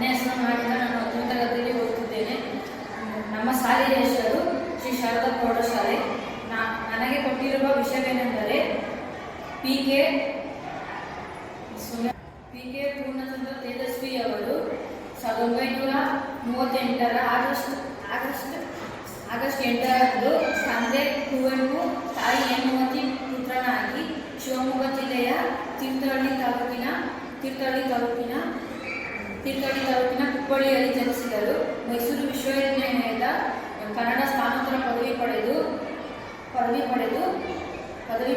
ನನ್ನ ಹೆಸರು ಮಾಡಿದ ನಾನು 10ನೇ ತರಗತಿಯಲ್ಲಿ ಓದುತ್ತಿದ್ದೇನೆ. ನಮ್ಮ ಶಾಲೆಯ ಹೆಸರು ಶ್ರೀ ಶಾರದಾ ಪ್ರೌಢಶಾಲೆ. ನನಗೆ ಕೊಟ್ಟಿರುವ ವಿಷಯವೇನೆಂದರೆ ಪಿ.ಕೆ. ಪೂರ್ಣಚಂದ್ರ ತೇಜಸ್ವಿ ಅವರು 1938 ಆಗಸ್ಟ್ 8ರಂದು ತಂದೆ ಕುವೆಂಪು, ತಾಯಿ ಹೇಮಾವತಿ ಪುತ್ರನಾಗಿ ಶಿವಮೊಗ್ಗ ಜಿಲ್ಲೆಯ ತೀರ್ಥಹಳ್ಳಿ ತಾಲೂಕಿನ ಕುಪ್ಪಳ್ಳಿಯಲ್ಲಿ ಜನಿಸಿದರು. ಮೈಸೂರು ವಿಶ್ವವಿದ್ಯಾನಿಲಯದ ಕನ್ನಡ ಸ್ನಾತಕೋತ್ತರ ಪದವಿ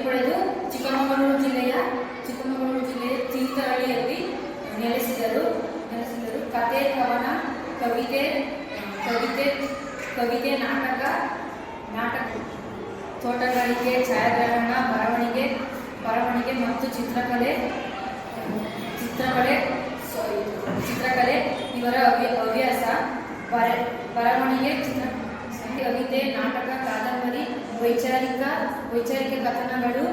ಪಡೆದು ಚಿಕ್ಕಮಗಳೂರು ಜಿಲ್ಲೆಯ ತೀರ್ಥಹಳ್ಳಿಯಲ್ಲಿ ನೆಲೆಸಿದರು. ಕಥೆ, ಕವನ, ಕವಿತೆ, ನಾಟಕ, ತೋಟಗಾರಿಕೆ, ಛಾಯಾಗ್ರಹಣ, ಬರವಣಿಗೆ ಮತ್ತು ಚಿತ್ರಕಲೆ ಇವರ ಹವ್ಯಾಸ. ಬರವಣಿಗೆ, ಕವಿತೆ, ನಾಟಕ, ಕಾದಂಬರಿ, ವೈಚಾರಿಕ ಕಥನಗಳು,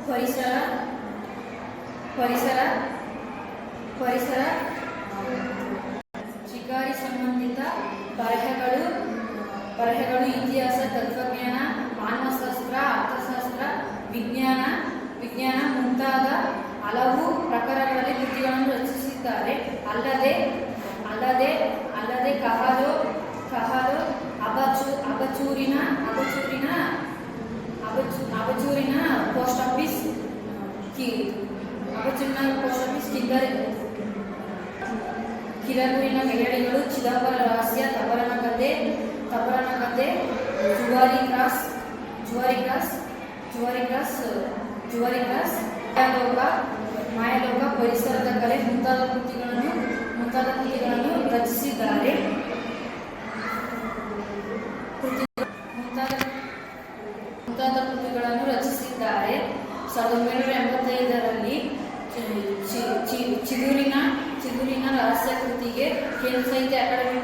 ಪರಿಸರ ಶಿಕಾರಿ ಸಂಬಂಧಿತ ಬರಹಗಳು, ಇತಿಹಾಸ, ತತ್ವಜ್ಞಾನ, ಮಾನವಶಾಸ್ತ್ರ, ಅರ್ಥಶಾಸ್ತ್ರ, ವಿಜ್ಞಾನ ಮುಂತಾದ ಹಲವು ಪ್ರಕಾರಗಳಲ್ಲಿ ಕೃತಿಗಳನ್ನು ರಚಿಸಿದ್ದಾರೆ. ಅಲ್ಲದೆ ಕಹಾಲೋ ಅಬಚೂರಿನ ಪೋಸ್ಟ್ ಆಫೀಸ್ ಕಿರಗೂರಿನ ಗೆಳೆಯಡಿಗಳು, ಚಿದಂಬರ ರಹಸ್ಯ, ತಬರನ ಕಥೆ, ಜುವಾರಿ ಕ್ರಾಸ್, ಮಾಯಲೋಕ, ಪರಿಸರದ ಕಲೆ ಮುಂತಾದ ಕೃತಿಗಳನ್ನು ರಚಿಸಿದ್ದಾರೆ. 1985ರಲ್ಲಿ ಚಿಗುರಿನ ರಹಸ್ಯ ಕೃತಿಗೆ ಕೇಂದ್ರ ಸಾಹಿತ್ಯ ಅಕಾಡೆಮಿ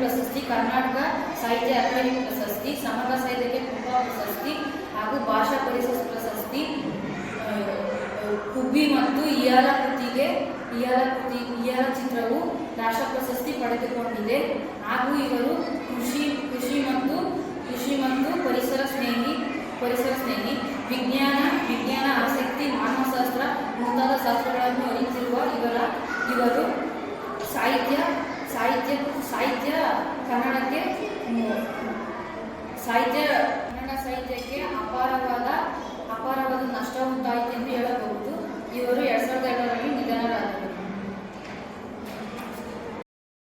ಪ್ರಶಸ್ತಿ, ಕರ್ನಾಟಕ ಸಾಹಿತ್ಯ ಅಕಾಡೆಮಿ ಪ್ರಶಸ್ತಿ, ಸಮಗ್ರ ಸಾಹಿತ್ಯಕ್ಕೆ ಕುಂಭ ಪ್ರಶಸ್ತಿ ಹಾಗೂ ಭಾಷಾ ಪರಿಸರ ಪ್ರಶಸ್ತಿ. ಹುಬ್ಬಿ ಮತ್ತು ಇಯಾಲ ಚಿತ್ರವು ರಾಷ್ಟ್ರ ಪ್ರಶಸ್ತಿ ಪಡೆದುಕೊಂಡಿದೆ. ಹಾಗೂ ಇವರು ಕೃಷಿ ಮತ್ತು ಪರಿಸರ ಸ್ನೇಹಿ, ವಿಜ್ಞಾನ ಆಸಕ್ತಿ, ಮಾನವಶಾಸ್ತ್ರ ಮುಂತಾದ ಶಾಸ್ತ್ರಗಳನ್ನು ಅರಿತಿರುವ ಇವರು ಕನ್ನಡ ಸಾಹಿತ್ಯಕ್ಕೆ ಅಪಾರವಾದ ನಷ್ಟ ಉಂಟಾಯಿತೆಂದು ಹೇಳಬಹುದು. ಇವರು 2002